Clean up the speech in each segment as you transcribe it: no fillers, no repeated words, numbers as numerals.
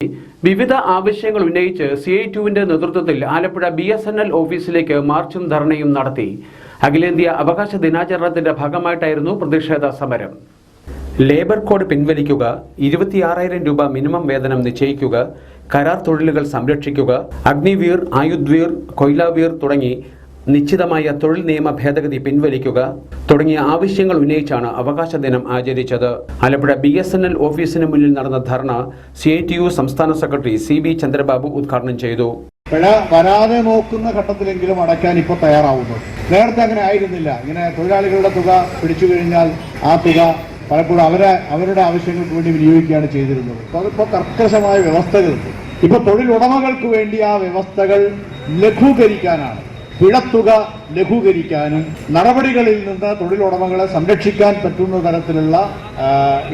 വിവിധ ആവശ്യങ്ങൾ ഉന്നയിച്ച് CI2വിന്റെ നേതൃത്വത്തിൽ ആലപ്പുഴ BSNL ഓഫീസിലേക്ക് മാർച്ചും ധർണയും നടത്തി. അഖിലേന്ത്യാ അവകാശ ദിനാചരണത്തിന്റെ ഭാഗമായിട്ടായിരുന്നു പ്രതിഷേധ സമരം. ലേബർ കോഡ് പിൻവലിക്കുക, 26,000 രൂപ മിനിമം വേതനം നിശ്ചയിക്കുക, കരാർ തൊഴിലുകൾ സംരക്ഷിക്കുക, അഗ്നിവീർ, ആയുധ്വീർ, കൊയ്ലാവീർ തുടങ്ങി നിശ്ചിതമായ തൊഴിൽ നിയമ ഭേദഗതി പിൻവലിക്കുക തുടങ്ങിയ ആവശ്യങ്ങൾ ഉന്നയിച്ചാണ് അവകാശ ദിനം ആചരിച്ചത്. ആലപ്പുഴ BSNL ഓഫീസിന് മുന്നിൽ നടന്ന ധർണ CI2 സംസ്ഥാന സെക്രട്ടറി CB ചന്ദ്രബാബു ഉദ്ഘാടനം ചെയ്തു. വരാതെ നോക്കുന്ന ഘട്ടത്തിലെങ്കിലും അടയ്ക്കാൻ ഇപ്പോൾ തയ്യാറാവുന്നു. നേരത്തെ അങ്ങനെ ആയിരുന്നില്ല. ഇങ്ങനെ തൊഴിലാളികളുടെ തുക പിടിച്ചു കഴിഞ്ഞാൽ ആ തുക പലപ്പോഴും അവരുടെ ആവശ്യങ്ങൾക്ക് വേണ്ടി വിനിയോഗിക്കുകയാണ് ചെയ്തിരുന്നത്. അപ്പോൾ അതിപ്പോൾ കർക്കശമായ വ്യവസ്ഥകളുണ്ട്. ഇപ്പോൾ തൊഴിലുടമകൾക്ക് വേണ്ടി ആ വ്യവസ്ഥകൾ ലഘൂകരിക്കാനാണ്, പിഴത്തുക ലഘൂകരിക്കാനും നടപടികളിൽ നിന്ന് തൊഴിലുടമകളെ സംരക്ഷിക്കാൻ പറ്റുന്ന തരത്തിലുള്ള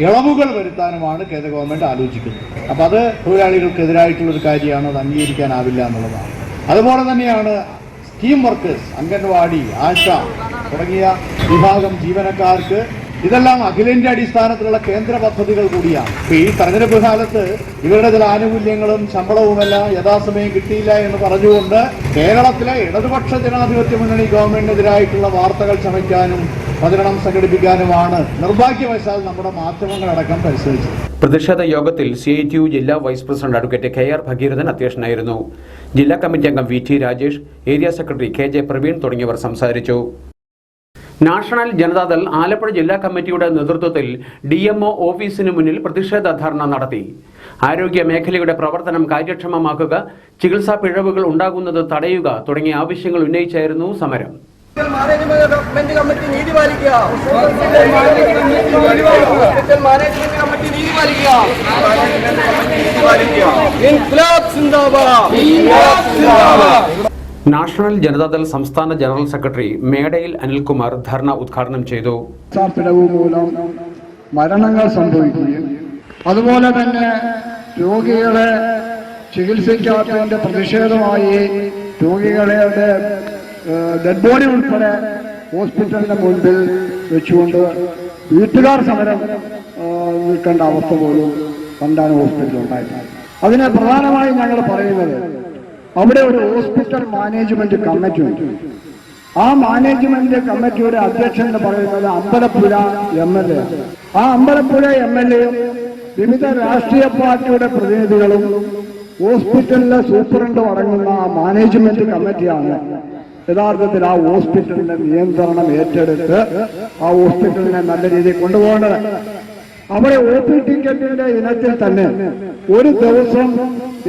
ഇളവുകൾ വരുത്താനുമാണ് കേന്ദ്ര ഗവൺമെന്റ് ആലോചിക്കുന്നത്. അപ്പം അത് തൊഴിലാളികൾക്കെതിരായിട്ടുള്ളൊരു കാര്യമാണ്, അത് അംഗീകരിക്കാനാവില്ല എന്നുള്ളതാണ്. അതുപോലെ തന്നെയാണ് സ്കീം വർക്കേഴ്സ്, അംഗൻവാടി, ആശ തുടങ്ങിയ വിഭാഗം ജീവനക്കാർക്ക് ഇതെല്ലാം അഖിലേന്ത്യാ അടിസ്ഥാനത്തിലുള്ള കേന്ദ്ര പദ്ധതികൾ കൂടിയാണ്. ഈ തെരഞ്ഞെടുപ്പ് കാലത്ത് ഇവരുടെ ചില ആനുകൂല്യങ്ങളും ശമ്പളവുമെല്ലാം യഥാസമയം കിട്ടിയില്ല എന്ന് പറഞ്ഞുകൊണ്ട് കേരളത്തിലെ ഇടതുപക്ഷ ജനാധിപത്യ മുന്നണി ഗവൺമെന്റിനെതിരായിട്ടുള്ള വാർത്തകൾ ചമയ്ക്കാനും പ്രചരണം സംഘടിപ്പിക്കാനുമാണ് നിർഭാഗ്യവശാൽ നമ്മുടെ മാധ്യമങ്ങളടക്കം പരിശ്രമിച്ചത്. പ്രതിഷേധ യോഗത്തിൽ CI2 ജില്ലാ vice president advocate KR Bhagirathan അധ്യക്ഷനായിരുന്നു. ജില്ലാ കമ്മിറ്റി അംഗം VT Rajesh, area secretary KJ Praveen തുടങ്ങിയവർ സംസാരിച്ചു. നാഷണൽ ജനതാദൾ ആലപ്പുഴ ജില്ലാ കമ്മിറ്റിയുടെ നേതൃത്വത്തിൽ DMO ഓഫീസിന് മുന്നിൽ പ്രതിഷേധ ധർണ നടത്തി. ആരോഗ്യ മേഖലയുടെ പ്രവർത്തനം കാര്യക്ഷമമാക്കുക, ചികിത്സാ പിഴവുകൾ ഉണ്ടാകുന്നത് തടയുക തുടങ്ങിയ ആവശ്യങ്ങൾ ഉന്നയിച്ചായിരുന്നു സമരം. നാഷണൽ ജനതാദൾ സംസ്ഥാന ജനറൽ സെക്രട്ടറി മേടയിൽ അനിൽകുമാർ ധർണ ഉദ്ഘാടനം ചെയ്തു. പിഴവ് മൂലം മരണങ്ങൾ സംഭവിക്കുകയും അതുപോലെ തന്നെ രോഗികളെ ചികിത്സിക്കാത്തതിന്റെ പ്രതിഷേധമായി രോഗികളുടെ ഡെഡ് ബോഡി ഉൾപ്പെടെ ഹോസ്പിറ്റലിന്റെ മുൻപിൽ വെച്ചുകൊണ്ട് വീട്ടുകാർ സമരം നിൽക്കേണ്ട അവസ്ഥ പോലും പണ്ടാണ് ഹോസ്പിറ്റലിൽ ഉണ്ടായിട്ടുണ്ട്. അതിന് പ്രധാനമായും ഞങ്ങൾ പറയുന്നത്, അവിടെ ഒരു ഹോസ്പിറ്റൽ മാനേജ്മെന്റ് കമ്മിറ്റി ഉണ്ട്. ആ മാനേജ്മെന്റ് കമ്മിറ്റിയുടെ അധ്യക്ഷൻ എന്ന് പറയുന്നത് അമ്പലപ്പുഴ MLA. ആ അമ്പലപ്പുഴ MLAയും വിവിധ രാഷ്ട്രീയ പാർട്ടിയുടെ പ്രതിനിധികളും ഹോസ്പിറ്റലിലെ സൂപ്രണ്ടും അടങ്ങുന്ന ആ മാനേജ്മെന്റ് കമ്മിറ്റിയാണ് യഥാർത്ഥത്തിൽ ആ ഹോസ്പിറ്റലിന്റെ നിയന്ത്രണം ഏറ്റെടുത്ത് ആ ഹോസ്പിറ്റലിനെ നല്ല രീതിയിൽ കൊണ്ടുപോകേണ്ടത്. അവിടെ OP ടിക്കറ്റിന്റെ ഇനത്തിൽ തന്നെ ഒരു ദിവസം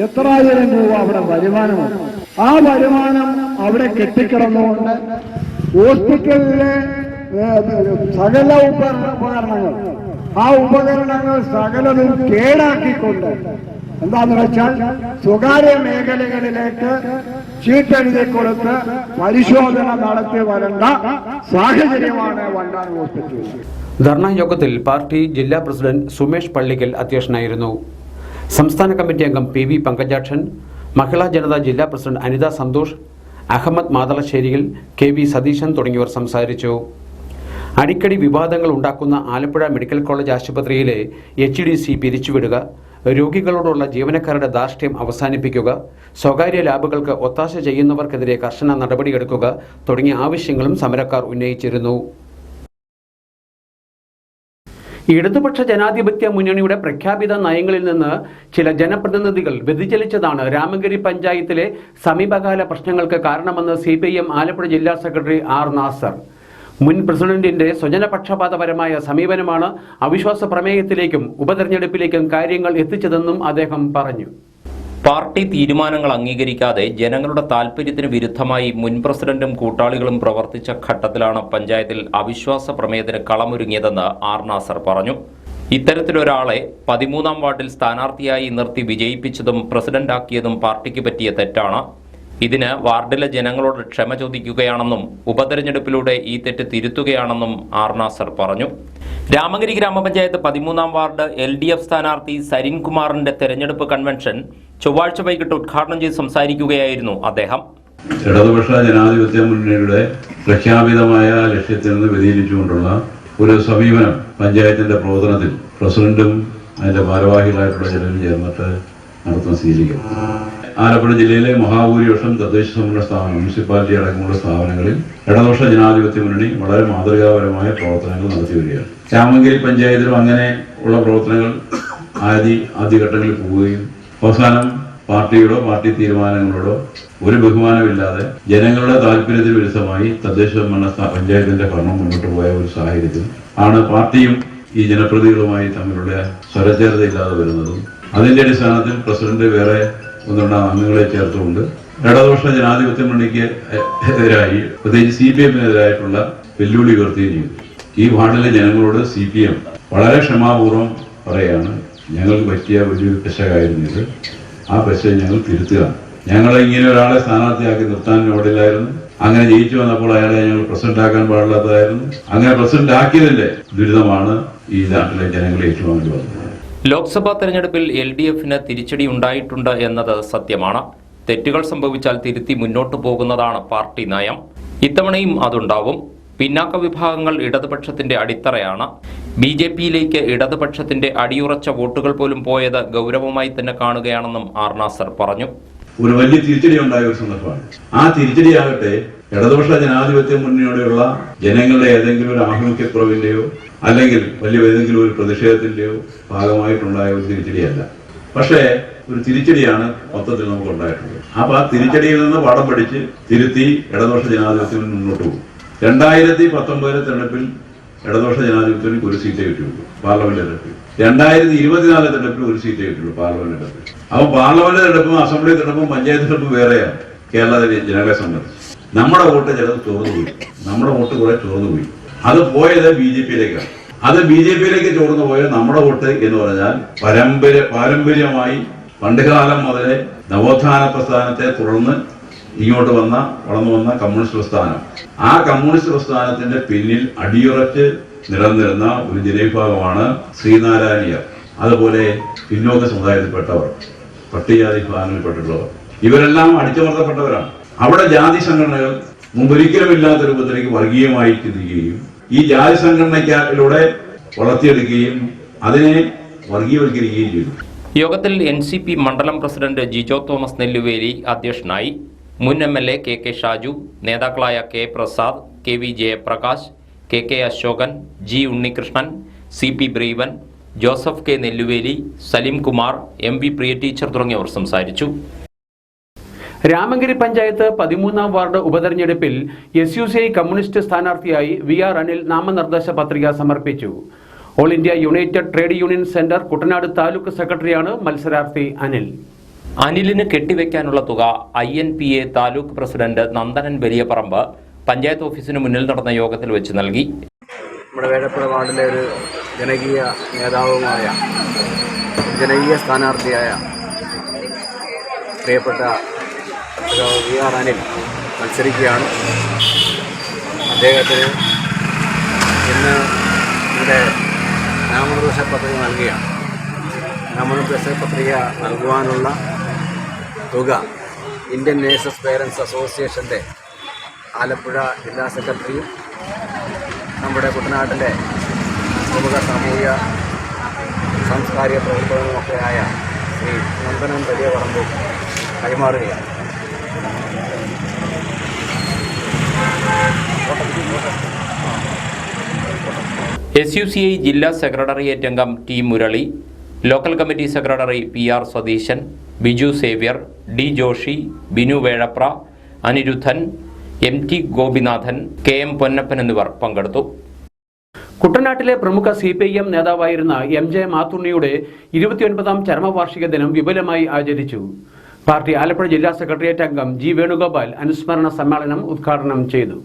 എത്രായിരം രൂപ അവിടെ വരുമാനമുണ്ട്. ആ വരുമാനം അവിടെ കെട്ടിക്കിടന്നുകൊണ്ട് ഹോസ്പിറ്റലിലെ സകല ഉപകരണങ്ങൾ, ആ ഉപകരണങ്ങൾ സകലതും കേടാക്കിക്കൊണ്ട് എന്താന്ന് വെച്ചാൽ സ്വകാര്യ മേഖലകളിലേക്ക് ചീട്ടെഴുതി കൊടുത്ത് പരിശോധന നടത്തി വരേണ്ട സാഹചര്യമാണ് വണ്ടാൻ ഹോസ്പിറ്റലിൽ. ധർണാ യോഗത്തിൽ പാർട്ടി ജില്ലാ പ്രസിഡന്റ് സുമേഷ് പള്ളിക്കൽ അധ്യക്ഷനായിരുന്നു. സംസ്ഥാന കമ്മിറ്റി അംഗം PV പങ്കജാക്ഷൻ, മഹിളാ ജനതാ ജില്ലാ പ്രസിഡന്റ് അനിത സന്തോഷ്, അഹമ്മദ് മാതളശ്ശേരിയിൽ, KV സതീശൻ തുടങ്ങിയവർ സംസാരിച്ചു. അടിക്കടി വിവാദങ്ങൾ ഉണ്ടാക്കുന്ന ആലപ്പുഴ മെഡിക്കൽ കോളേജ് ആശുപത്രിയിലെ HDC പിരിച്ചുവിടുക, രോഗികളോടുള്ള ജീവനക്കാരുടെ ധാർഷ്ട്യം അവസാനിപ്പിക്കുക, സ്വകാര്യ ലാബുകൾക്ക് ഒത്താശ ചെയ്യുന്നവർക്കെതിരെ കർശന നടപടിയെടുക്കുക തുടങ്ങിയ ആവശ്യങ്ങളും സമരക്കാർ ഉന്നയിച്ചിരുന്നു. ഇടതുപക്ഷ ജനാധിപത്യ മുന്നണിയുടെ പ്രഖ്യാപിത നയങ്ങളിൽ നിന്ന് ചില ജനപ്രതിനിധികൾ വ്യതിചലിച്ചതാണ് രാമങ്കരി പഞ്ചായത്തിലെ സമീപകാല പ്രശ്നങ്ങൾക്ക് കാരണമെന്ന് CPIM ആലപ്പുഴ ജില്ലാ സെക്രട്ടറി R നാസർ. മുൻ പ്രസിഡന്റിന്റെ സ്വജനപക്ഷപാതപരമായ സമീപനമാണ് അവിശ്വാസ പ്രമേയത്തിലേക്കും ഉപതെരഞ്ഞെടുപ്പിലേക്കും കാര്യങ്ങൾ എത്തിച്ചതെന്നും അദ്ദേഹം പറഞ്ഞു. പാർട്ടി തീരുമാനങ്ങൾ അംഗീകരിക്കാതെ ജനങ്ങളുടെ താൽപര്യത്തിന് വിരുദ്ധമായി മുൻ പ്രസിഡന്റും കൂട്ടാളികളും പ്രവർത്തിച്ച ഘട്ടത്തിലാണ് പഞ്ചായത്തിൽ അവിശ്വാസ പ്രമേയത്തിന് കളമൊരുങ്ങിയതെന്ന് R നാസർ പറഞ്ഞു. ഇത്തരത്തിലൊരാളെ 13ാം വാർഡിൽ സ്ഥാനാർത്ഥിയായി നിർത്തി വിജയിപ്പിച്ചതും പ്രസിഡന്റാക്കിയതും പാർട്ടിക്ക് പറ്റിയ തെറ്റാണ്. ഇതിന് വാർഡിലെ ജനങ്ങളോട് ക്ഷമ ചോദിക്കുകയാണെന്നും ഉപതെരഞ്ഞെടുപ്പിലൂടെ ഈ തെറ്റ് തിരുത്തുകയാണെന്നും R നാസർ പറഞ്ഞു. രാമങ്കരി ഗ്രാമപഞ്ചായത്ത് 13ാം വാർഡ് LDF സ്ഥാനാർത്ഥി സരിൻ കുമാറിന്റെ തെരഞ്ഞെടുപ്പ് കൺവെൻഷൻ ചൊവ്വാഴ്ച വൈകിട്ട് ഉദ്ഘാടനം ചെയ്ത് സംസാരിക്കുകയായിരുന്നു അദ്ദേഹം. ഇടതുപക്ഷ ജനാധിപത്യ മുന്നണിയുടെ പ്രഖ്യാപിതമായ ലക്ഷ്യത്തിൽ നിന്ന് വ്യതിചലിച്ചുകൊണ്ടുള്ള ഒരു സമീപനം പഞ്ചായത്തിന്റെ പ്രവർത്തനത്തിൽ പ്രസിഡന്റും അതിന്റെ ഭാരവാഹികളായിട്ടുള്ള ജനങ്ങൾ ചേർന്നിട്ട് നടത്തുന്ന സ്ഥിതിയിലേക്ക്. ആലപ്പുഴ ജില്ലയിലെ മഹാഭൂരിപക്ഷം തദ്ദേശ സ്വയംഭരണ സ്ഥാപനം, മുനിസിപ്പാലിറ്റി അടക്കമുള്ള സ്ഥാപനങ്ങളിൽ ഇടതുപക്ഷ ജനാധിപത്യ മുന്നണി വളരെ മാതൃകാപരമായ പ്രവർത്തനങ്ങൾ നടത്തി വരികയാണ്. രാമങ്കരി പഞ്ചായത്തിലും അങ്ങനെ ഉള്ള പ്രവർത്തനങ്ങൾ ആദ്യഘട്ടങ്ങളിൽ പോവുകയും അവസാനം പാർട്ടിയോടോ പാർട്ടി തീരുമാനങ്ങളോടോ ഒരു ബഹുമാനമില്ലാതെ ജനങ്ങളുടെ താല്പര്യത്തിന് വിരുദ്ധമായി തദ്ദേശ സ്വയംഭരണ പഞ്ചായത്തിന്റെ ഭരണം മുന്നോട്ട് പോയ ഒരു സാഹചര്യത്തിൽ ആണ് പാർട്ടിയും ഈ ജനപ്രതിനിധികളുമായി തമ്മിലുള്ള സ്വരച്ചേർച്ചയില്ലാതെ വരുന്നതും. അതിന്റെ അടിസ്ഥാനത്തിൽ പ്രസിഡന്റ് വേറെ ഒന്നുകൊണ്ട് അംഗങ്ങളെ ചേർത്തുകൊണ്ട് ഇടതുപക്ഷ ജനാധിപത്യ മുന്നണിക്ക് എതിരായി, പ്രത്യേകിച്ച് CPM-നെതിരായിട്ടുള്ള വെല്ലുവിളി ഉയർത്തുകയും ചെയ്തു. ഈ വാർഡിലെ ജനങ്ങളോട് CPM വളരെ ക്ഷമാപൂർവ്വം പറയുകയാണ്, ഞങ്ങൾക്ക് പറ്റിയ ഒരു പെശകായിരുന്നു ഇത്. ആ പെശ ഞങ്ങൾ തിരുത്തുക. ഞങ്ങളെ ഇങ്ങനെ ഒരാളെ സ്ഥാനാർത്ഥിയാക്കി നിർത്താൻ ഓടില്ലായിരുന്നു. അങ്ങനെ ജയിച്ചു വന്നപ്പോൾ അയാളെ ഞങ്ങൾ പ്രസിഡന്റ് ആക്കാൻ പാടില്ലാത്തതായിരുന്നു. അങ്ങനെ പ്രസിഡന്റ് ആക്കിയതിന്റെ ദുരിതമാണ് ഈ നാട്ടിലെ ജനങ്ങളെ ഏറ്റുവാങ്ങി വന്നത്. ലോക്സഭാ തെരഞ്ഞെടുപ്പിൽ LDF-ന് തിരിച്ചടി ഉണ്ടായിട്ടുണ്ട് എന്നത് സത്യമാണ്. തെറ്റുകൾ സംഭവിച്ചാൽ തിരുത്തി മുന്നോട്ടു പോകുന്നതാണ് പാർട്ടി നയം. ഇത്തവണയും അതുണ്ടാവും. പിന്നാക്ക വിഭാഗങ്ങൾ ഇടതുപക്ഷത്തിന്റെ അടിത്തറയാണ്. BJP-യിലേക്ക് ഇടതുപക്ഷത്തിന്റെ അടിയുറച്ച വോട്ടുകൾ പോലും പോയത് ഗൗരവമായി തന്നെ കാണുകയാണെന്നും ആർ നാസർ പറഞ്ഞു. ഒരു വലിയ തിരിച്ചടി ഉണ്ടായ ഒരു സന്ദർഭമാണ്. ആ തിരിച്ചടിയാകട്ടെ ഇടതുപക്ഷ ജനാധിപത്യ മുന്നണിയോടെയുള്ള ജനങ്ങളുടെ ഏതെങ്കിലും ഒരു ആഭിമുഖ്യക്കുറവിന്റെയോ അല്ലെങ്കിൽ വലിയ ഏതെങ്കിലും ഒരു പ്രതിഷേധത്തിന്റെയോ ഭാഗമായിട്ടുണ്ടായ ഒരു തിരിച്ചടിയല്ല. പക്ഷേ ഒരു തിരിച്ചടിയാണ് മൊത്തത്തിൽ നമുക്ക് ഉണ്ടായിട്ടുള്ളത്. അപ്പൊ ആ തിരിച്ചടിയിൽ നിന്ന് പാഠം പഠിച്ച് തിരുത്തി ഇടതുപക്ഷ ജനാധിപത്യം മുന്നോട്ട് പോകും. 2019 തെരഞ്ഞെടുപ്പിൽ ഇടതുപക്ഷ ജനാധിപത്യത്തിന് ഒരു സീറ്റേ കിട്ടിയുള്ളൂ പാർലമെന്റ് തെരഞ്ഞെടുപ്പിൽ. 2024 തെരഞ്ഞെടുപ്പിൽ ഒരു സീറ്റേ കിട്ടിയുള്ളൂ പാർലമെന്റ് തെരഞ്ഞെടുപ്പിൽ. അപ്പൊ പാർലമെന്റ് തെരഞ്ഞെടുപ്പും അസംബ്ലി തെരഞ്ഞെടുപ്പും പഞ്ചായത്ത് തെരഞ്ഞെടുപ്പും വേറെയാണ്. കേരളത്തിലെ ജനങ്ങളെ സംബന്ധിച്ച് നമ്മുടെ വോട്ട് ചിലത് ചോർന്നുപോയി. നമ്മുടെ വോട്ട് കുറെ ചോർന്നുപോയി. അത് പോയത് BJP-യിലേക്കാണ്. അത് BJP-യിലേക്ക് ചോർന്നു പോയത് നമ്മുടെ വോട്ട് എന്ന് പറഞ്ഞാൽ പാരമ്പര്യമായി പണ്ടുകാലം മുതലേ നവോത്ഥാന പ്രസ്ഥാനത്തെ തുടർന്ന് ഇങ്ങോട്ട് വളർന്നു വന്ന കമ്മ്യൂണിസ്റ്റ് പ്രസ്ഥാനം, ആ കമ്മ്യൂണിസ്റ്റ് പ്രസ്ഥാനത്തിന്റെ പിന്നിൽ അടിയുറച്ച് നിലനിന്നിരുന്ന ഒരു ജനവിഭാഗമാണ് ശ്രീനാരായണീയർ. അതുപോലെ പിന്നോക്ക സമുദായത്തിൽപ്പെട്ടവർ, പട്ടികജാതി വിഭാഗങ്ങളിൽപ്പെട്ടിട്ടുള്ളവർ, ഇവരെല്ലാം അടിച്ചമർത്തപ്പെട്ടവരാണ്. അവിടെ ജാതി സംഘടനകൾ മുമ്പൊരിക്കലും ഇല്ലാത്ത രൂപത്തിലേക്ക് വർഗീയമായി ചിന്തിക്കുകയും ഈ ജാതി സംഘടനയിലൂടെ വളർത്തിയെടുക്കുകയും അതിനെ വർഗീയവൽക്കരിക്കുകയും ചെയ്തു. യോഗത്തിൽ NCP മണ്ഡലം പ്രസിഡന്റ് ജിജോ തോമസ് നെല്ലുവേലി അധ്യക്ഷനായി. മുൻ MLA KK ഷാജു, നേതാക്കളായ K Prasad, KV Jayaprakash, KK Ashokan, G Unnikrishnan, CP Brevan, Joseph K Nelluveli, Salim Kumar, MV Priya teacher തുടങ്ങിയവർ സംസാരിച്ചു. രാമങ്കരി പഞ്ചായത്ത് 13-ാം വാർഡ് ഉപതെരഞ്ഞെടുപ്പിൽ SUCI കമ്മ്യൂണിസ്റ്റ് സ്ഥാനാർത്ഥിയായി VR അനിൽ നാമനിർദ്ദേശ പത്രിക സമർപ്പിച്ചു. All India united trade union centre Kuttanad taluk സെക്രട്ടറിയാണ് മത്സരാർത്ഥി അനിൽ. അനിലിന് കെട്ടിവെക്കാനുള്ള തുക INPA താലൂക്ക് പ്രസിഡന്റ് നന്ദനൻ വലിയപറമ്പ് പഞ്ചായത്ത് ഓഫീസിന് മുന്നിൽ നടന്ന യോഗത്തിൽ വെച്ച് നൽകി. നമ്മുടെ വേഴപ്പുഴ വാർഡിലെ ഒരു ജനകീയ നേതാവുമായ ജനകീയ സ്ഥാനാർത്ഥിയായ പ്രിയപ്പെട്ട VR അനിൽ മത്സരിക്കുകയാണ്. അദ്ദേഹത്തിന് ഇന്ന് ഇവിടെ നാമനിർദ്ദേശ പത്രിക നൽകുകയാണ്. നാമനിർദ്ദേശ പത്രിക നൽകുവാനുള്ള തുക ഇന്ത്യൻ നേഴ്സസ് പേരൻസ് അസോസിയേഷൻ്റെ ആലപ്പുഴ ജില്ലാ സെക്രട്ടറിയും നമ്മുടെ കുട്ടനാട്ടിലെ പ്രമുഖ സാമൂഹിക സാംസ്കാരിക പ്രവർത്തകനുമൊക്കെയായ ശ്രീ നന്ദനൻ വലിയപറമ്പ് കൈമാറുകയാണ്. SUCI ജില്ലാ സെക്രട്ടേറിയറ്റ് അംഗം T Murali, local committee secretary PR Satheesan, Biju Xavier, D Joshi, Binu Vezhapra, Aniruddhan, MT Gopinathan, KM Ponnappan എന്നിവർ പങ്കെടുത്തു. കുട്ടനാട്ടിലെ പ്രമുഖ CPIM നേതാവായിരുന്ന MJ മാത്തുണ്ണിയുടെ 29-ാം ചരമവാർഷിക ദിനം വിപുലമായി ആചരിച്ചു. പാർട്ടി ആലപ്പുഴ ജില്ലാ സെക്രട്ടേറിയറ്റ് അംഗം G വേണുഗോപാൽ അനുസ്മരണ സമ്മേളനം ഉദ്ഘാടനം ചെയ്തു.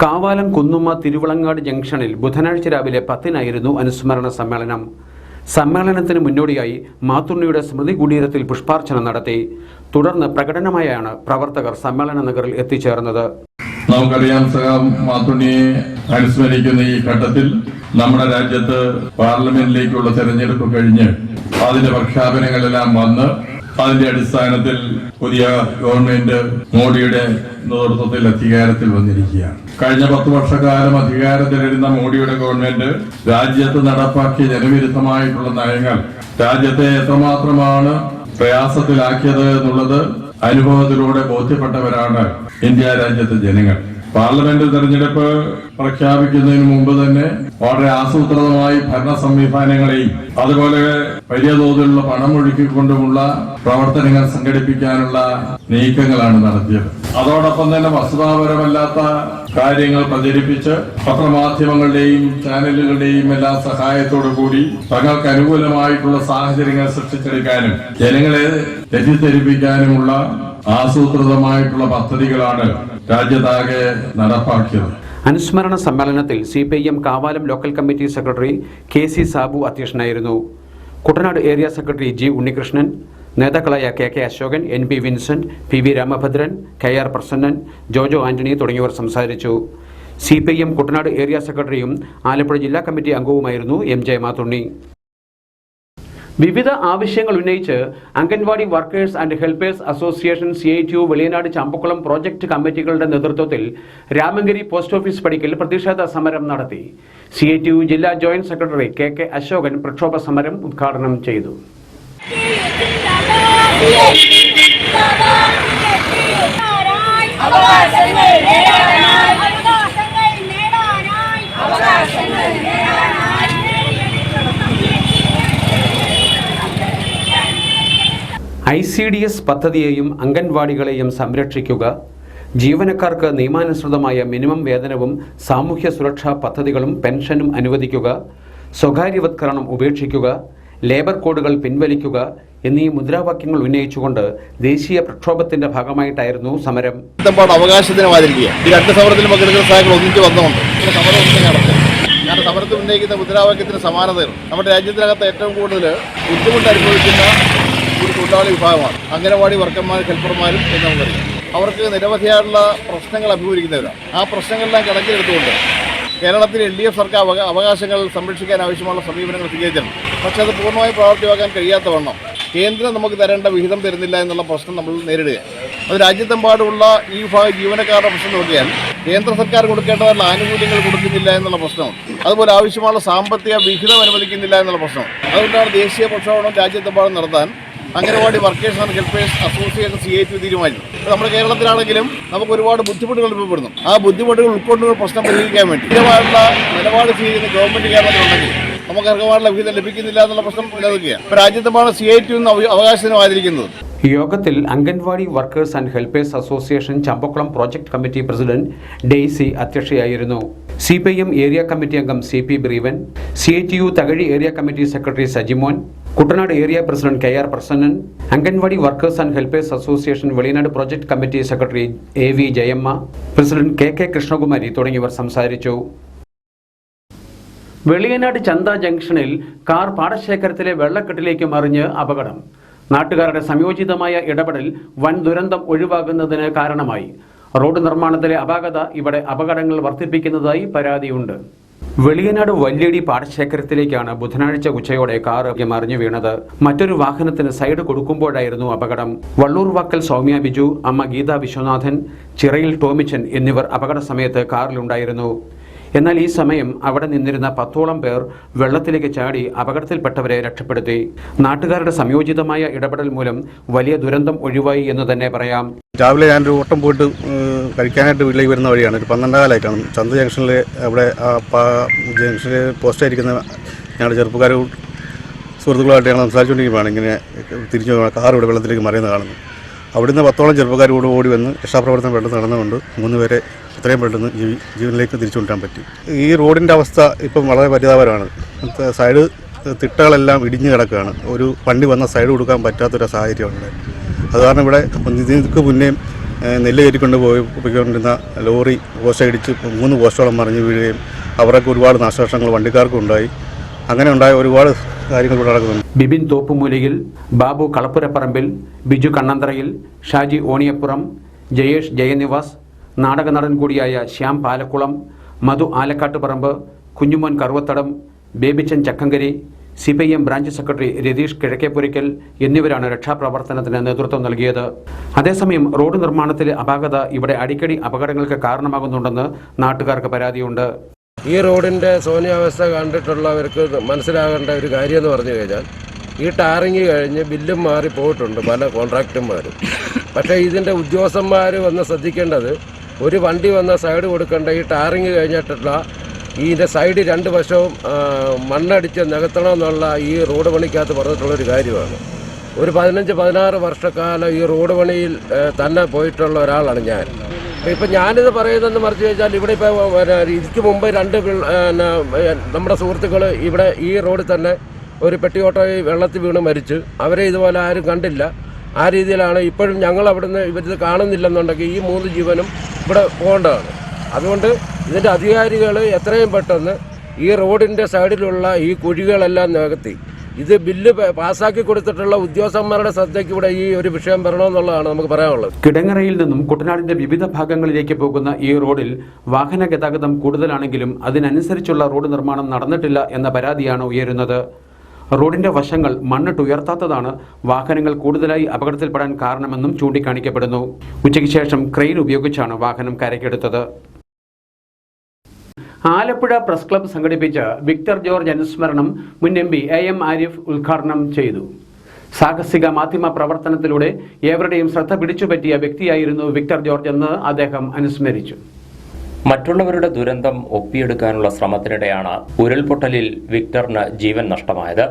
കാവാലം കുന്നുമ്മ തിരുവിളങ്ങാട് ജംഗ്ഷനിൽ ബുധനാഴ്ച രാവിലെ 10-നായിരുന്നു അനുസ്മരണ സമ്മേളനം. സമ്മേളനത്തിന് മുന്നോടിയായി മാത്തുണ്ണിയുടെ സ്മൃതി കുടീരത്തിൽ പുഷ്പാർച്ചന നടത്തി. തുടർന്ന് പ്രകടനമായാണ് പ്രവർത്തകർ സമ്മേളന നഗറിൽ എത്തിച്ചേർന്നത്. നമുക്കറിയാം മാത്തുണ്ണിയെ അനുസ്മരിക്കുന്ന ഈ ഘട്ടത്തിൽ നമ്മുടെ രാജ്യത്ത് പാർലമെന്റിലേക്കുള്ള തെരഞ്ഞെടുപ്പ് കഴിഞ്ഞ് അതിന്റെ പ്രഖ്യാപനങ്ങളെല്ലാം വന്ന് അതിന്റെ അടിസ്ഥാനത്തിൽ പുതിയ ഗവൺമെന്റ് മോഡിയുടെ നേതൃത്വത്തിൽ അധികാരത്തിൽ വന്നിരിക്കുകയാണ്. കഴിഞ്ഞ 10 വർഷക്കാലം അധികാരത്തിലിരുന്ന മോഡിയുടെ ഗവൺമെന്റ് രാജ്യത്ത് നടപ്പാക്കിയ ജനവിരുദ്ധമായിട്ടുള്ള നയങ്ങൾ രാജ്യത്തെ എത്രമാത്രമാണ് പ്രയാസത്തിലാക്കിയത് എന്നുള്ളത് അനുഭവത്തിലൂടെ ബോധ്യപ്പെട്ടവരാണ് ഇന്ത്യ രാജ്യത്തെ ജനങ്ങൾ. പാർലമെന്റ് തെരഞ്ഞെടുപ്പ് പ്രഖ്യാപിക്കുന്നതിന് മുമ്പ് തന്നെ വളരെ ആസൂത്രിതമായി ഭരണ സംവിധാനങ്ങളെയും അതുപോലെ വലിയ തോതിലുള്ള പണം ഒഴുക്കിക്കൊണ്ടുമുള്ള പ്രവർത്തനങ്ങൾ സംഘടിപ്പിക്കാനുള്ള നീക്കങ്ങളാണ് നടത്തിയത്. അതോടൊപ്പം തന്നെ വസ്തുതാപരമല്ലാത്ത കാര്യങ്ങൾ പ്രചരിപ്പിച്ച് പത്രമാധ്യമങ്ങളുടെയും ചാനലുകളുടെയും എല്ലാം സഹായത്തോടു കൂടി തങ്ങൾക്ക് അനുകൂലമായിട്ടുള്ള സാഹചര്യങ്ങൾ സൃഷ്ടിച്ചെടുക്കാനും ജനങ്ങളെ തെറ്റിദ്ധരിപ്പിക്കാനുമുള്ള ആസൂത്രിതമായിട്ടുള്ള പദ്ധതികളാണ് രാജ്യത്താകെ നടപ്പാക്കിയത്. അനുസ്മരണ സമ്മേളനത്തിൽ CPIM Kavalam local committee secretary KC Sabu അധ്യക്ഷനായിരുന്നു. Kuttanad area secretary G Unnikrishnan, നേതാക്കളായ KK Ashokan, NP Vincent, PV Ramabhadran, KR Prasannan, Jojo Antony തുടങ്ങിയവർ സംസാരിച്ചു. CPIM കുട്ടനാട് ഏരിയ സെക്രട്ടറിയും ആലപ്പുഴ ജില്ലാ കമ്മിറ്റി അംഗവുമായിരുന്നു MJ മാത്തുണ്ണി. വിവിധ ആവശ്യങ്ങൾ ഉന്നയിച്ച് anganwadi workers and helpers association CITU Veliyanad Champakkulam project കമ്മിറ്റികളുടെ നേതൃത്വത്തിൽ രാമങ്കരി പോസ്റ്റ് ഓഫീസ് പടിക്കൽ പ്രതിഷേധ സമരം നടത്തി. CITU ജില്ലാ ജോയിന്റ് സെക്രട്ടറി KK അശോകൻ പ്രക്ഷോഭ സമരം ഉദ്ഘാടനം ചെയ്തു. ICDS പദ്ധതിയെയും അംഗൻവാടികളെയും സംരക്ഷിക്കുക, ജീവനക്കാർക്ക് നിയമാനുസൃതമായ മിനിമം വേതനവും സാമൂഹ്യ സുരക്ഷാ പദ്ധതികളും പെൻഷനും അനുവദിക്കുക, സ്വകാര്യവത്കരണം ഉപേക്ഷിക്കുക, ലേബർ കോഡുകൾ പിൻവലിക്കുക എന്നീ മുദ്രാവാക്യങ്ങൾ ഉന്നയിച്ചുകൊണ്ട് ദേശീയ പ്രക്ഷോഭത്തിന്റെ ഭാഗമായിട്ടായിരുന്നു സമരം. അവകാശത്തിനുമാതിരിക്കുക ഈ 2 സമരത്തിൽ പങ്കെടുക്കുന്ന സഹായങ്ങൾ ഒന്നിച്ച് വന്നുകൊണ്ട് സമരം സമരത്തിൽ ഉന്നയിക്കുന്ന മുദ്രാവാക്യത്തിന് സമാനതയാണ്. നമ്മുടെ രാജ്യത്തിനകത്ത് ഏറ്റവും കൂടുതൽ ബുദ്ധിമുട്ട് അനുഭവിക്കുന്ന ഒരു തൊഴിലാളി വിഭാഗമാണ് അംഗനവാടി വർക്കർമാരും ഹെൽപ്പർമാരും എന്ന് നമുക്കറിയാം. അവർക്ക് നിരവധിയായുള്ള പ്രശ്നങ്ങൾ അഭിമുഖീകരിക്കുന്നവരാണ്. ആ പ്രശ്നങ്ങളെല്ലാം കണക്കിലെടുത്തുകൊണ്ട് കേരളത്തിൽ LDF സർക്കാർ അവകാശങ്ങൾ സംരക്ഷിക്കാൻ ആവശ്യമുള്ള സമീപനങ്ങൾ സ്വീകരിച്ചിട്ടുണ്ട്. പക്ഷേ അത് പൂർണ്ണമായി പ്രാവർത്തികമാക്കാൻ കഴിയാത്തവണ്ണം കേന്ദ്രം നമുക്ക് തരേണ്ട വിഹിതം തരുന്നില്ല എന്നുള്ള പ്രശ്നം നമ്മൾ നേരിടുകയാണ്. അത് രാജ്യത്തെമ്പാടുമുള്ള ഈ വിഭാഗം ജീവനക്കാരുടെ പ്രശ്നം നോക്കിയാൽ കേന്ദ്ര സർക്കാർ കൊടുക്കേണ്ടതുള്ള ആനുകൂല്യങ്ങൾ കൊടുക്കുന്നില്ല എന്നുള്ള പ്രശ്നമാണ്. അതുപോലെ ആവശ്യമുള്ള സാമ്പത്തിക വിഹിതം അനുവദിക്കുന്നില്ല എന്നുള്ള പ്രശ്നമാണ്. അതുകൊണ്ടാണ് ദേശീയ പ്രക്ഷോഭം രാജ്യത്തെമ്പാടും നടത്താൻ anganwadi workers and helpers association CITU തീരുമാനിച്ചു. നമ്മുടെ കേരളത്തിലാണെങ്കിലും നമുക്ക് ഒരുപാട് ബുദ്ധിമുട്ടുകൾ അനുഭവപ്പെടുന്നു. ആ ബുദ്ധിമുട്ടുകൾ ഉൾക്കൊണ്ടുള്ള പ്രശ്നം പരിഹരിക്കാൻ വേണ്ടി സ്ഥിരമായിട്ടുള്ള നിലപാട് സ്വീകരിക്കുന്ന ഗവൺമെന്റ് കേരളത്തിലുണ്ടെങ്കിൽ നമുക്ക് അർഹമായിട്ടുള്ള വിഹിതം ലഭിക്കുന്നില്ല എന്നുള്ള പ്രശ്നം നിലനിൽക്കുകയാണ്. ഇപ്പോൾ രാജ്യത്തെമ്പാണ് CITU അവകാശത്തിനുമായിരിക്കുന്നത്. യോഗത്തിൽ anganwadi workers and helpers association Champakkulam project committee president Daisy അധ്യക്ഷയായിരുന്നു. CPIM ഏരിയ കമ്മിറ്റി അംഗം CP Brevan, CITU Thakazhi area committee secretary Sajimon, Kuttanad area president KR Prasannan, anganwadi workers and helpers association Veliyanad project committee secretary AV Jayamma, president KK Krishnakumari തുടങ്ങിയവർ സംസാരിച്ചു. വെളിയനാട് ചന്ത ജംഗ്ഷനിൽ കാർ പാടശേഖരത്തിലെ വെള്ളക്കെട്ടിലേക്ക് മറിഞ്ഞ് അപകടം. നാട്ടുകാരുടെ സംയോജിതമായ ഇടപെടൽ വൻ ദുരന്തം ഒഴിവാകുന്നതിന് കാരണമായി. റോഡ് നിർമ്മാണത്തിലെ അപാകത ഇവിടെ അപകടങ്ങൾ വർദ്ധിപ്പിക്കുന്നതായി പരാതിയുണ്ട്. വെളിയനാട് വല്യേടി പാടശേഖരത്തിലേക്കാണ് ബുധനാഴ്ച ഉച്ചയോടെ കാർ മറിഞ്ഞു വീണത്. മറ്റൊരു വാഹനത്തിന് സൈഡ് കൊടുക്കുമ്പോഴായിരുന്നു അപകടം. വള്ളൂർവാക്കൽ സൗമ്യ ബിജു, അമ്മ ഗീത വിശ്വനാഥൻ, ചിറയിൽ ടോമിച്ചൻ എന്നിവർ അപകട സമയത്ത് കാറിലുണ്ടായിരുന്നു. എന്നാൽ ഈ സമയം അവിടെ നിന്നിരുന്ന 10ഓളം പേർ വെള്ളത്തിലേക്ക് ചാടി അപകടത്തിൽപ്പെട്ടവരെ രക്ഷപ്പെടുത്തി. നാട്ടുകാരുടെ സംയോജിതമായ ഇടപെടൽ മൂലം വലിയ ദുരന്തം ഒഴിവായി എന്ന് തന്നെ പറയാം. രാവിലെ ഞാനൊരു ഓട്ടം പോയിട്ട് കഴിക്കാനായിട്ട് വീട്ടിലേക്ക് വരുന്ന വഴിയാണ്. ഒരു 12:15 ചന്ത ജംഗ്ഷനിൽ അവിടെ ജംഗ്ഷനിൽ പോസ്റ്റായിരിക്കുന്ന ഞങ്ങളുടെ ചെറുപ്പക്കാർ സുഹൃത്തുക്കളുമായിട്ട് ഞങ്ങൾ സംസാരിച്ചുകൊണ്ടിരിക്കുകയാണ്. ഇങ്ങനെ തിരിച്ചു കാർ ഇവിടെ വെള്ളത്തിലേക്ക് മറിയുന്നത് കാണുന്നു. അവിടുന്ന് 10ഓളം ചെറുപ്പക്കാർ കൂടെ ഓടി വന്ന് രക്ഷാപ്രവർത്തനം പെട്ടെന്ന് നടന്നുകൊണ്ട് 3 പേരെ എത്രയും പെട്ടെന്ന് ജീവനിലേക്ക് തിരിച്ചു കൊണ്ടുവരാൻ പറ്റി. ഈ റോഡിൻ്റെ അവസ്ഥ ഇപ്പം വളരെ പരിതാപകരമാണ്. സൈഡ് തിട്ടകളെല്ലാം ഇടിഞ്ഞു കിടക്കുകയാണ്. ഒരു വണ്ടി വന്ന സൈഡ് കൊടുക്കാൻ പറ്റാത്തൊരു സാഹചര്യമുണ്ട്. അത് കാരണം ഇവിടെ ഇതിക്ക് മുന്നേയും നെല്ല് കയറ്റിക്കൊണ്ട് പോയിക്കൊണ്ടിരുന്ന ലോറി പോസ്റ്റ് ഇടിച്ച് 3 പോസ്റ്റോളം മറിഞ്ഞ് വീഴുകയും അവർക്ക് ഒരുപാട് നാശനഷ്ടങ്ങൾ വണ്ടിക്കാർക്കും ഉണ്ടായി. അങ്ങനെ ഉണ്ടായ ഒരുപാട് കാര്യങ്ങൾ ഇവിടെ നടക്കുന്നുണ്ട്. ബിബിൻ തോപ്പുമൂലയിൽ, ബാബു കളപ്പുരപ്പറമ്പിൽ, ബിജു കണ്ണന്തറയിൽ, ഷാജി ഓണിയപ്പുറം, ജയേഷ് ജയനിവാസ്, നാടക നടൻ കൂടിയായ Shyam Palakkulam, Madhu Alakkattuparambu, Kunjumon Karuvathadam, Babichan Chakkankari, CPIM branch secretary Ratheesh Kizhakkepurackal എന്നിവരാണ് രക്ഷാപ്രവർത്തനത്തിന് നേതൃത്വം നൽകിയത്. അതേസമയം റോഡ് നിർമ്മാണത്തിലെ അപാകത ഇവിടെ അടിക്കടി അപകടങ്ങൾക്ക് കാരണമാകുന്നുണ്ടെന്ന് നാട്ടുകാർക്ക് പരാതിയുണ്ട്. ഈ റോഡിൻ്റെ ശോച്യാവസ്ഥ കണ്ടിട്ടുള്ളവർക്ക് മനസ്സിലാകേണ്ട ഒരു കാര്യം എന്ന് പറഞ്ഞു കഴിഞ്ഞാൽ ഈ ടാറിങ് കഴിഞ്ഞ് ബില്ലും മാറി പോയിട്ടുണ്ട് പല കോൺട്രാക്ടർമാരും. പക്ഷേ ഇതിൻ്റെ ഉദ്യോഗസ്ഥന്മാർ വന്ന് ശ്രദ്ധിക്കേണ്ടത് ഒരു വണ്ടി വന്ന സൈഡ് കൊടുക്കേണ്ട ഈ ടാറിങ് കഴിഞ്ഞിട്ടുള്ള ഇതിൻ്റെ സൈഡ് രണ്ട് വശവും മണ്ണടിച്ച് നികത്തണമെന്നുള്ള ഈ റോഡ് പണിക്കകത്ത് പറഞ്ഞിട്ടുള്ളൊരു കാര്യമാണ്. ഒരു 15-16 വർഷക്കാലം ഈ റോഡ് പണിയിൽ തന്നെ പോയിട്ടുള്ള ഒരാളാണ് ഞാൻ. ഇപ്പം ഞാനിത് പറയുന്നതെന്ന് പറഞ്ഞു കഴിഞ്ഞാൽ ഇവിടെ ഇപ്പോൾ ഇതിക്ക് മുമ്പ് നമ്മുടെ സുഹൃത്തുക്കൾ ഇവിടെ ഈ റോഡിൽ തന്നെ ഒരു പെട്ടിയോട്ടോയിൽ വെള്ളത്തിൽ വീണ് മരിച്ചു. അവരെ ഇതുപോലെ ആരും കണ്ടില്ല. ആ രീതിയിലാണ് ഇപ്പോഴും ഞങ്ങൾ അവിടുന്ന് ഇവരിത് കാണുന്നില്ലെന്നുണ്ടെങ്കിൽ ഈ 3 ജീവനും ഇവിടെ പോകേണ്ടതാണ്. അതുകൊണ്ട് ഇതിൻ്റെ അധികാരികൾ എത്രയും പെട്ടെന്ന് ഈ റോഡിൻ്റെ സൈഡിലുള്ള ഈ കുഴികളെല്ലാം നികത്തി ഇത് ബില്ല് പാസ്സാക്കി കൊടുത്തിട്ടുള്ള ഉദ്യോഗസ്ഥന്മാരുടെ ശ്രദ്ധയ്ക്ക് ഇവിടെ ഈ ഒരു വിഷയം വരണമെന്നുള്ളതാണ് നമുക്ക് പറയാനുള്ളത്. കിടങ്ങറയിൽ നിന്നും കുട്ടനാടിന്റെ വിവിധ ഭാഗങ്ങളിലേക്ക് പോകുന്ന ഈ റോഡിൽ വാഹന ഗതാഗതം കൂടുതലാണെങ്കിലും അതിനനുസരിച്ചുള്ള റോഡ് നിർമ്മാണം നടന്നിട്ടില്ല എന്ന പരാതിയാണ് ഉയരുന്നത്. റോഡിന്റെ വശങ്ങൾ മണ്ണിട്ടുയർത്താത്തതാണ് വാഹനങ്ങൾ കൂടുതലായി അപകടത്തിൽപ്പെടാൻ കാരണമെന്നും ചൂണ്ടിക്കാണിക്കപ്പെടുന്നു. ഉച്ചയ്ക്ക് ശേഷം ക്രെയിൻ ഉപയോഗിച്ചാണ് വാഹനം കരയ്ക്കെടുത്തത്. ആലപ്പുഴ പ്രസ് ക്ലബ്ബ് സംഘടിപ്പിച്ച വിക്ടർ ജോർജ് അനുസ്മരണം മുൻ MP AM ആരിഫ് ഉദ്ഘാടനം ചെയ്തു. സാഹസിക മാധ്യമ പ്രവർത്തനത്തിലൂടെ ഏവരുടെയും ശ്രദ്ധ പിടിച്ചുപറ്റിയ വ്യക്തിയായിരുന്നു വിക്ടർ ജോർജ് എന്ന് അദ്ദേഹം അനുസ്മരിച്ചു. മറ്റുള്ളവരുടെ ദുരന്തം ഒപ്പിയെടുക്കാനുള്ള ശ്രമത്തിനിടെയാണ് ഉരുൾപൊട്ടലിൽ വിക്ടറിന് ജീവൻ നഷ്ടമായത്.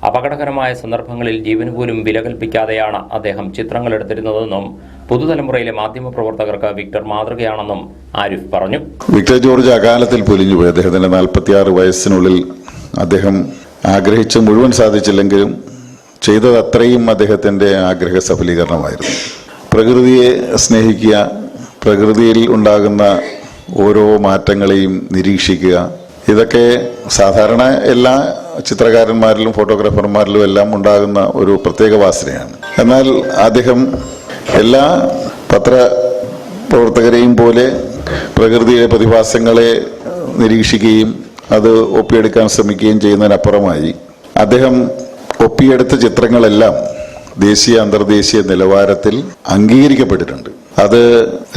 അപകടകരമായ സന്ദർഭങ്ങളിൽ ജീവന് പോലും വില കൽപ്പിക്കാതെയാണ് അദ്ദേഹം ചിത്രങ്ങൾ എടുത്തിരുന്നതെന്നും പുതുതലമുറയിലെ മാധ്യമപ്രവർത്തകർക്ക് വിക്ടർ മാതൃകയാണെന്നും ആരിഫ് പറഞ്ഞു. വിക്ടർ ജോർജ് അകാലത്തിൽ പൊലിഞ്ഞുപോയി. അദ്ദേഹത്തിന്റെ 46 വയസ്സിനുള്ളിൽ അദ്ദേഹം ആഗ്രഹിച്ച മുഴുവൻ സാധിച്ചില്ലെങ്കിലും ചെയ്തത് അത്രയും അദ്ദേഹത്തിന്റെ ആഗ്രഹ സഫലീകരണമായിരുന്നു. പ്രകൃതിയെ സ്നേഹിക്കുക, പ്രകൃതിയിൽ ഉണ്ടാകുന്ന ഓരോ മാറ്റങ്ങളെയും നിരീക്ഷിക്കുക, ഇതൊക്കെ സാധാരണ എല്ലാ ചിത്രകാരന്മാരിലും ഫോട്ടോഗ്രാഫർമാരിലും എല്ലാം ഉണ്ടാകുന്ന ഒരു പ്രത്യേക വാസനയാണ്. എന്നാൽ അദ്ദേഹം എല്ലാ പത്രപ്രവർത്തകരെയും പോലെ പ്രകൃതിയിലെ പ്രതിഭാസങ്ങളെ നിരീക്ഷിക്കുകയും അത് ഒപ്പിയെടുക്കാൻ ശ്രമിക്കുകയും ചെയ്യുന്നതിനപ്പുറമായി അദ്ദേഹം ഒപ്പിയെടുത്ത ചിത്രങ്ങളെല്ലാം ദേശീയ അന്തർദേശീയ നിലവാരത്തിൽ അംഗീകരിക്കപ്പെട്ടിട്ടുണ്ട്. അത്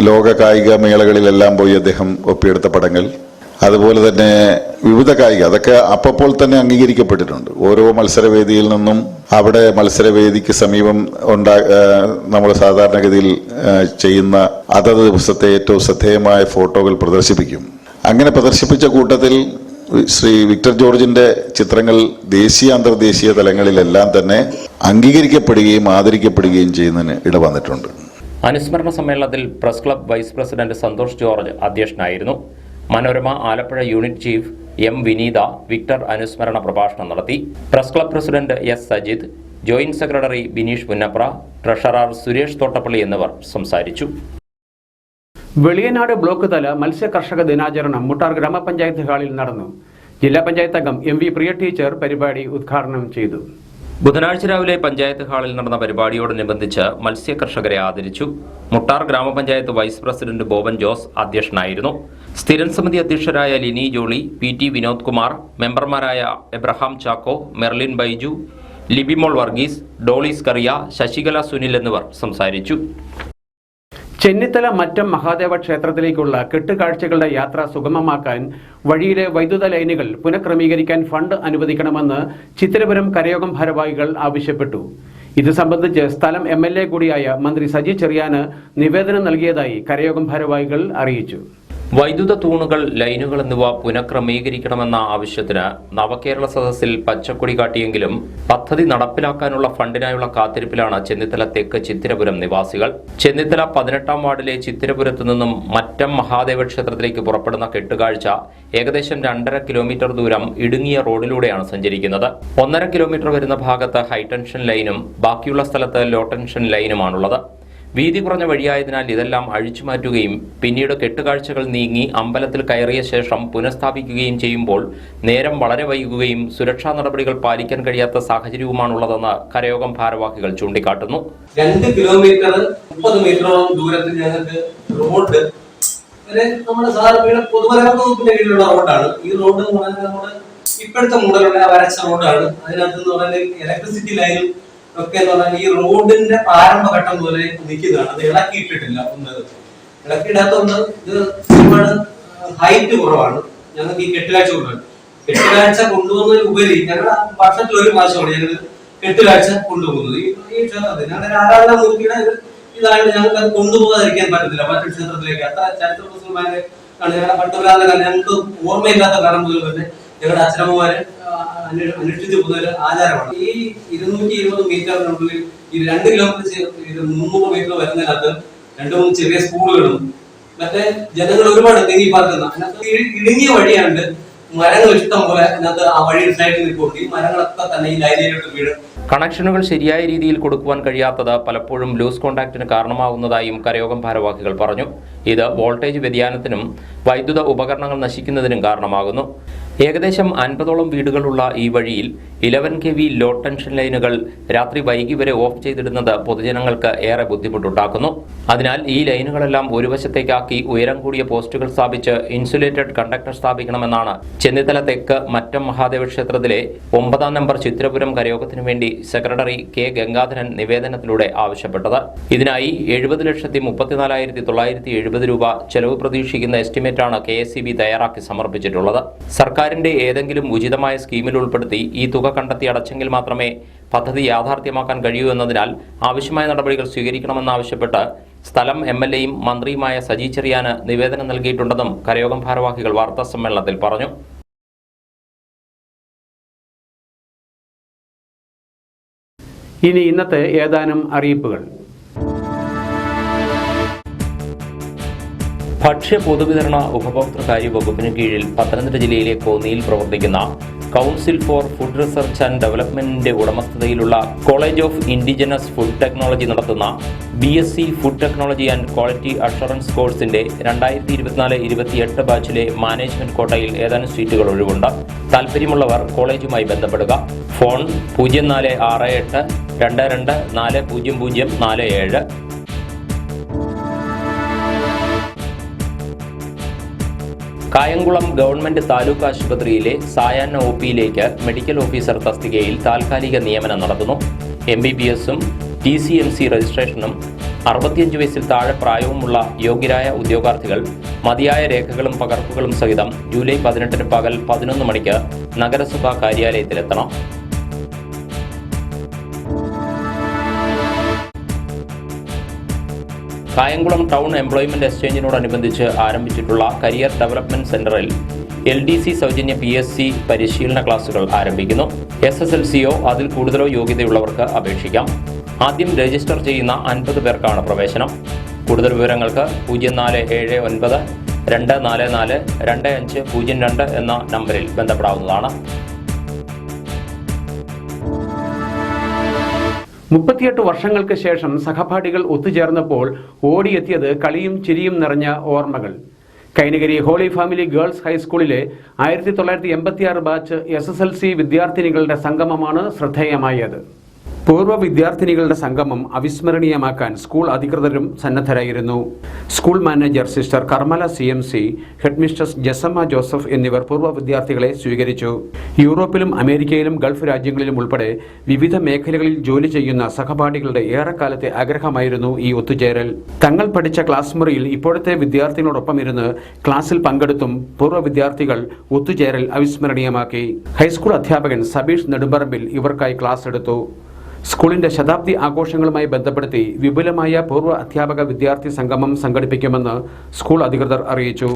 ലോക കായിക മേളകളിലെല്ലാം പോയി അദ്ദേഹം ഒപ്പിയെടുത്ത പടങ്ങൾ, അതുപോലെ തന്നെ വിവിധ കായിക, അതൊക്കെ അപ്പോൾ തന്നെ അംഗീകരിക്കപ്പെട്ടിട്ടുണ്ട്. ഓരോ മത്സരവേദിയിൽ നിന്നും അവിടെ മത്സരവേദിക്ക് സമീപം നമ്മൾ സാധാരണഗതിയിൽ ചെയ്യുന്ന അതത് ദിവസത്തെ ഏറ്റവും ശ്രദ്ധേയമായ ഫോട്ടോകൾ പ്രദർശിപ്പിക്കും. അങ്ങനെ പ്രദർശിപ്പിച്ച കൂട്ടത്തിൽ ശ്രീ വിക്ടർ ജോർജിന്റെ ചിത്രങ്ങൾ ദേശീയ അന്തർദേശീയ തലങ്ങളിലെല്ലാം തന്നെ അംഗീകരിക്കപ്പെടുകയും ആദരിക്കപ്പെടുകയും ചെയ്യുന്നതിന് ഇടവന്നിട്ടുണ്ട്. അനുസ്മരണ സമ്മേളനത്തിൽ press club vice president Santhosh George അധ്യക്ഷനായിരുന്നു. Manorama Alappuzha unit chief M Vineetha Victor അനുസ്മരണ പ്രഭാഷണം നടത്തി. Press club president S Sajith, joint secretary Bineesh Punnapra, treasurer Suresh Thottappally എന്നിവർ സംസാരിച്ചു. വെളിയനാട് ബ്ലോക്ക് തല മത്സ്യ കർഷക ദിനാചരണം മുട്ടാർ ഗ്രാമപഞ്ചായത്ത് ഹാളിൽ നടന്നു. ജില്ലാ പഞ്ചായത്ത് അംഗം MV പ്രിയ ടീച്ചർ പരിപാടി ഉദ്ഘാടനം ചെയ്തു. ബുധനാഴ്ച രാവിലെ പഞ്ചായത്ത് ഹാളിൽ നടന്ന പരിപാടിയോടനുബന്ധിച്ച് മത്സ്യ കർഷകരെ ആദരിച്ചു. മുട്ടാർ ഗ്രാമപഞ്ചായത്ത് വൈസ് പ്രസിഡന്റ് ബോബൻ ജോസ് അധ്യക്ഷനായിരുന്നു. സ്ഥിരം സമിതി അധ്യക്ഷരായ ലിനി ജോളി, PT വിനോദ് കുമാർ, മെമ്പർമാരായ എബ്രഹാം ചാക്കോ, മെർലിൻ ബൈജു, ലിബിമോൾ വർഗീസ്, ഡോളീസ് കറിയ, ശശികല സുനിൽ എന്നിവർ സംസാരിച്ചു. ചെന്നിത്തല മറ്റം മഹാദേവ ക്ഷേത്രത്തിലേക്കുള്ള കെട്ടുകാഴ്ചകളുടെ യാത്ര സുഗമമാക്കാൻ വഴിയിലെ വൈദ്യുത ലൈനുകൾ പുനഃക്രമീകരിക്കാൻ ഫണ്ട് അനുവദിക്കണമെന്ന് ചിത്തിരപുരം കരയോഗം ഭാരവാഹികൾ ആവശ്യപ്പെട്ടു. ഇത് സംബന്ധിച്ച് സ്ഥലം MLA കൂടിയായ മന്ത്രി സജി ചെറിയാന് നിവേദനം നൽകിയതായി കരയോഗം ഭാരവാഹികൾ അറിയിച്ചു. വൈദ്യുത തൂണുകൾ, ലൈനുകൾ എന്നിവ പുനഃക്രമീകരിക്കണമെന്ന ആവശ്യത്തിന് നവകേരള സദസ്സിൽ പച്ചക്കൊടി കാട്ടിയെങ്കിലും പദ്ധതി നടപ്പിലാക്കാനുള്ള ഫണ്ടിനായുള്ള കാത്തിരിപ്പിലാണ് ചെന്നിത്തല തെക്ക് ചിത്തിരപുരം നിവാസികൾ. ചെന്നിത്തല 18ാം വാർഡിലെ ചിത്തിരപുരത്തു നിന്നും മറ്റം മഹാദേവ ക്ഷേത്രത്തിലേക്ക് പുറപ്പെടുന്ന കെട്ടുകാഴ്ച ഏകദേശം 2.5 കിലോമീറ്റർ ദൂരം ഇടുങ്ങിയ റോഡിലൂടെയാണ് സഞ്ചരിക്കുന്നത്. 1.5 കിലോമീറ്റർ വരുന്ന ഭാഗത്ത് ഹൈടെൻഷൻ ലൈനും ബാക്കിയുള്ള സ്ഥലത്ത് ലോ ടെൻഷൻ ലൈനുമാണുള്ളത്. വീതി കുറഞ്ഞ വഴിയായതിനാൽ ഇതെല്ലാം അഴിച്ചുമാറ്റുകയും പിന്നീട് കെട്ടുകാഴ്ചകൾ നീങ്ങി അമ്പലത്തിൽ കയറിയ ശേഷം പുനഃസ്ഥാപിക്കുകയും ചെയ്യുമ്പോൾ നേരം വളരെ വൈകുകയും സുരക്ഷാ നടപടികൾ പാലിക്കാൻ കഴിയാത്ത സാഹചര്യവുമാണുള്ളതെന്ന് കരയോഗം ഭാരവാഹികൾ ചൂണ്ടിക്കാട്ടുന്നു. 2 കിലോമീറ്റർ 30 മീറ്ററോളം ദൂരത്തിൽ ഞങ്ങൾക്ക് റോഡ് നമ്മുടെ സാധാരണ പൊതുമരാമത്ത് വകുപ്പിന്റെ കീഴിലുള്ള റോഡാണ്. ഈ റോഡ് എന്ന് പറഞ്ഞാൽ നമ്മുടെ ഇപ്പോഴത്തെ മോഡലുള്ള വരച്ച റോഡാണ്. അതിനകത്ത് എന്ന് പറഞ്ഞാൽ ഇലക്ട്രിസിറ്റി ലൈനും ഒക്കെ എന്ന് പറഞ്ഞാൽ ഈ റോഡിന്റെ പ്രാരംഭഘട്ടം പോലെ നിൽക്കുന്നതാണ്. അത് ഇളക്കിയിട്ടിട്ടില്ല. ഇളക്കിയിടാത്തതുകൊണ്ട് ഇത് ഒരുപാട് ഹൈറ്റ് കുറവാണ്. ഞങ്ങൾക്ക് ഈ കെട്ടുകാഴ്ച കൊണ്ടുവരും. കെട്ടുകാഴ്ച കൊണ്ടുപോകുന്നതിലുപരി ഞങ്ങൾ വർഷത്തിൽ ഒരു പ്രാവശ്യമാണ് ഞങ്ങൾ കെട്ടുകാഴ്ച കൊണ്ടുപോകുന്നത്. ഈ ക്ഷേത്രത്തിൽ ഞങ്ങളുടെ ആരാധന മൂർത്തിയുടെ ഇതായത് ഞങ്ങൾക്ക് അത് കൊണ്ടുപോകാതിരിക്കാൻ പറ്റത്തില്ല. മറ്റൊരു ക്ഷേത്രത്തിലേക്ക് അത്ര ചരിത്ര പ്രസിദ്ധമായ ഞങ്ങളുടെ പട്ടുപുരാതന ഞങ്ങൾക്ക് ഓർമ്മയില്ലാത്ത കാലം മുതൽ തന്നെ ഞങ്ങളുടെ അച്ഛനമ്മമാരെ അനുഷ്ഠിച്ചു പോകുന്ന ഒരു ആചാരമാണ്. ഈ 220 മീറ്ററിനുള്ളിൽ ഈ 2 കിലോമീറ്റർ 300 മീറ്റർ വരുന്നതിനകത്ത് 2-3 ചെറിയ സ്കൂളുകളും മറ്റേ ജനങ്ങൾ ഒരുപാട് തിങ്ങി പാർക്കുന്ന അതിനകത്ത് ഇടുങ്ങിയ വഴിയാണ്ട് മരങ്ങൾ ഇഷ്ടം പോലെ അതിനകത്ത് ആ വഴി സൈഡിൽ നിൽക്കും. ഈ മരങ്ങളൊക്കെ തന്നെ ഈ ലൈനിലോട്ട് വീഴും. കണക്ഷനുകൾ ശരിയായ രീതിയിൽ കൊടുക്കുവാൻ കഴിയാത്തത് പലപ്പോഴും ലൂസ് കോണ്ടാക്റ്റിന് കാരണമാകുന്നതായും കരയോഗം ഭാരവാഹികൾ പറഞ്ഞു. ഇത് വോൾട്ടേജ് വ്യതിയാനത്തിനും വൈദ്യുത ഉപകരണങ്ങൾ നശിക്കുന്നതിനും കാരണമാകുന്നു. ഏകദേശം 50ഓളം വീടുകളുള്ള ഈ വഴിയിൽ 11 kV ലോ ടെൻഷൻ ലൈനുകൾ രാത്രി വൈകി വരെ ഓഫ് ചെയ്തിടുന്നത് പൊതുജനങ്ങൾക്ക് ഏറെ ബുദ്ധിമുട്ടുണ്ടാക്കുന്നു. അതിനാൽ ഈ ലൈനുകളെല്ലാം ഒരു വശത്തേക്കാക്കി ഉയരം കൂടിയ പോസ്റ്റുകൾ സ്ഥാപിച്ച് ഇൻസുലേറ്റഡ് കണ്ടക്ടർ സ്ഥാപിക്കണമെന്നാണ് ചെന്നിത്തല തെക്ക് മറ്റം മഹാദേവ ക്ഷേത്രത്തിലെ 9ാം നമ്പർ ചിത്രപുരം കരയോഗത്തിനു വേണ്ടി സെക്രട്ടറി കെ ഗംഗാധരൻ നിവേദനത്തിലൂടെ ആവശ്യപ്പെട്ടത്. ഇതിനായി 70,34,970 രൂപ ചെലവ് പ്രതീക്ഷിക്കുന്ന എസ്റ്റിമേറ്റാണ് KSEB തയ്യാറാക്കി സമർപ്പിച്ചിട്ടുള്ളത്. സർക്കാരിന്റെ ഏതെങ്കിലും ഉചിതമായ സ്കീമിൽ ഉൾപ്പെടുത്തി ഈ തുക കണ്ടെത്തി അടച്ചെങ്കിൽ മാത്രമേ പദ്ധതി യാഥാർത്ഥ്യമാക്കാൻ കഴിയൂ എന്നതിനാൽ ആവശ്യമായ നടപടികൾ സ്വീകരിക്കണമെന്നാവശ്യപ്പെട്ട് സ്ഥലം MLAയും മന്ത്രിയുമായ സജി ചെറിയാന് നിവേദനം നൽകിയിട്ടുണ്ടെന്നും കരയോഗം ഭാരവാഹികൾ വാർത്താസമ്മേളനത്തിൽ പറഞ്ഞു. ഇനി ഇന്നത്തെ ഏതാനും അറിയിപ്പുകൾ. ഭക്ഷ്യ പൊതുവിതരണ ഉപഭോക്തൃകാര്യ വകുപ്പിന് കീഴിൽ പത്തനംതിട്ട ജില്ലയിലെ കോന്നിയിൽ പ്രവർത്തിക്കുന്ന council for food research and ഡെവലപ്മെന്റിന്റെ ഉടമസ്ഥതയിലുള്ള college of indigenous food technology നടത്തുന്ന BSc food technology and quality assurance കോഴ്സിന്റെ 2024-28 ബാച്ചിലെ മാനേജ്മെന്റ് കോട്ടയിൽ ഏതാനും സീറ്റുകൾ ഒഴിവുണ്ട്. താൽപര്യമുള്ളവർ കോളേജുമായി ബന്ധപ്പെടുക. ഫോൺ 0468 22 40047. കായംകുളം ഗവൺമെന്റ് താലൂക്ക് ആശുപത്രിയിലെ സായാഹ്ന OPയിലേക്ക് മെഡിക്കൽ ഓഫീസർ തസ്തികയിൽ താൽക്കാലിക നിയമനം നടത്തുന്നു. MBBSഉം TCMC രജിസ്ട്രേഷനും 65 വയസ്സിൽ താഴെ പ്രായവുമുള്ള യോഗ്യരായ ഉദ്യോഗാർത്ഥികൾ മതിയായ രേഖകളും പകർപ്പുകളും സഹിതം ജൂലൈ 18 പകൽ 11 മണിക്ക് നഗരസഭാ കാര്യാലയത്തിലെത്തണം. കായംകുളം ടൗൺ എംപ്ലോയ്മെന്റ് എക്സ്ചേഞ്ചിനോടനുബന്ധിച്ച് ആരംഭിച്ചിട്ടുള്ള കരിയർ ഡെവലപ്മെന്റ് സെന്ററിൽ LDC സൗജന്യ PSc പരിശീലന ക്ലാസുകൾ ആരംഭിക്കുന്നു. SSLCയോ അതിൽ കൂടുതലോ യോഗ്യതയുള്ളവർക്ക് അപേക്ഷിക്കാം. ആദ്യം രജിസ്റ്റർ ചെയ്യുന്ന 50 പേർക്കാണ് പ്രവേശനം. കൂടുതൽ വിവരങ്ങൾക്ക് 0479 244 2502 എന്ന നമ്പറിൽ ബന്ധപ്പെടാവുന്നതാണ്. 38 വർഷങ്ങൾക്ക് ശേഷം സഹപാഠികൾ ഒത്തുചേർന്നപ്പോൾ ഓടിയെത്തിയത് കളിയും ചിരിയും നിറഞ്ഞ ഓർമ്മകൾ. കൈനഗിരി ഹോളി ഫാമിലി ഗേൾസ് ഹൈസ്കൂളിലെ 1986 ബാച്ച് SSLC വിദ്യാർത്ഥിനികളുടെ സംഗമമാണ് ശ്രദ്ധേയമായത്. പൂർവ്വ വിദ്യാർത്ഥിനികളുടെ സംഗമം അവിസ്മരണീയമാക്കാൻ സ്കൂൾ അധികൃതരും സന്നദ്ധരായിരുന്നു. School manager sister Karmala CMC, headmistress Jessamma Joseph എന്നിവർ പൂർവ്വ വിദ്യാർത്ഥികളെ സ്വീകരിച്ചു. യൂറോപ്പിലും അമേരിക്കയിലും ഗൾഫ് രാജ്യങ്ങളിലും ഉൾപ്പെടെ വിവിധ മേഖലകളിൽ ജോലി ചെയ്യുന്ന സഹപാഠികളുടെ ഏറെക്കാലത്തെ ആഗ്രഹമായിരുന്നു ഈ ഒത്തുചേരൽ. തങ്ങൾ പഠിച്ച ക്ലാസ് മുറിയിൽ ഇപ്പോഴത്തെ വിദ്യാർത്ഥികളോടൊപ്പം ഇരുന്ന് ക്ലാസ്സിൽ പങ്കെടുത്തും പൂർവ്വ വിദ്യാർത്ഥികൾ ഒത്തുചേരൽ അവിസ്മരണീയമാക്കി. ഹൈസ്കൂൾ അധ്യാപകൻ സബീഷ് നെടുമ്പറമ്പിൽ ഇവർക്കായി ക്ലാസ് എടുത്തു. സ്കൂളിന്റെ ശതാബ്ദി ആഘോഷങ്ങളുമായി ബന്ധപ്പെടുത്തി വിപുലമായ പൂർവ്വ അധ്യാപക വിദ്യാർത്ഥി സംഗമം സംഘടിപ്പിക്കുമെന്ന് സ്കൂൾ അധികൃതർ അറിയിച്ചു.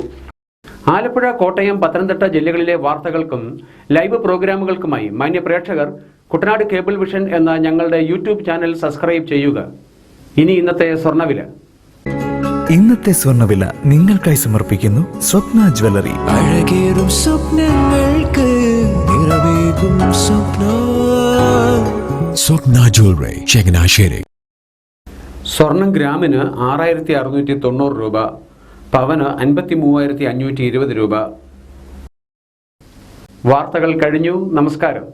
ആലപ്പുഴ, കോട്ടയം, പത്തനംതിട്ട ജില്ലകളിലെ വാർത്തകൾക്കും ലൈവ് പ്രോഗ്രാമുകൾക്കുമായി മാന്യ പ്രേക്ഷകർ കുട്ടനാട് കേബിൾ വിഷൻ എന്ന ഞങ്ങളുടെ യൂട്യൂബ് ചാനൽ സബ്സ്ക്രൈബ് ചെയ്യുക. ഇനി ഇന്നത്തെ സ്വർണ്ണവില. ഇന്നത്തെ സ്വർണ്ണവില നിങ്ങൾക്കായി സമർപ്പിക്കുന്നു സ്വപ്ന ജ്വല്ലറി. അഴകേറും സ്വപ്നങ്ങൾക്ക് നിറവേകും സ്വപ്ന ജ്വല്ലറി, ചങ്ങനാശ്ശേരി. സ്വർണം ഗ്രാമിന് 6690 രൂപ, പവന് 53,520 രൂപ. വാർത്തകൾ കഴിഞ്ഞു. നമസ്കാരം.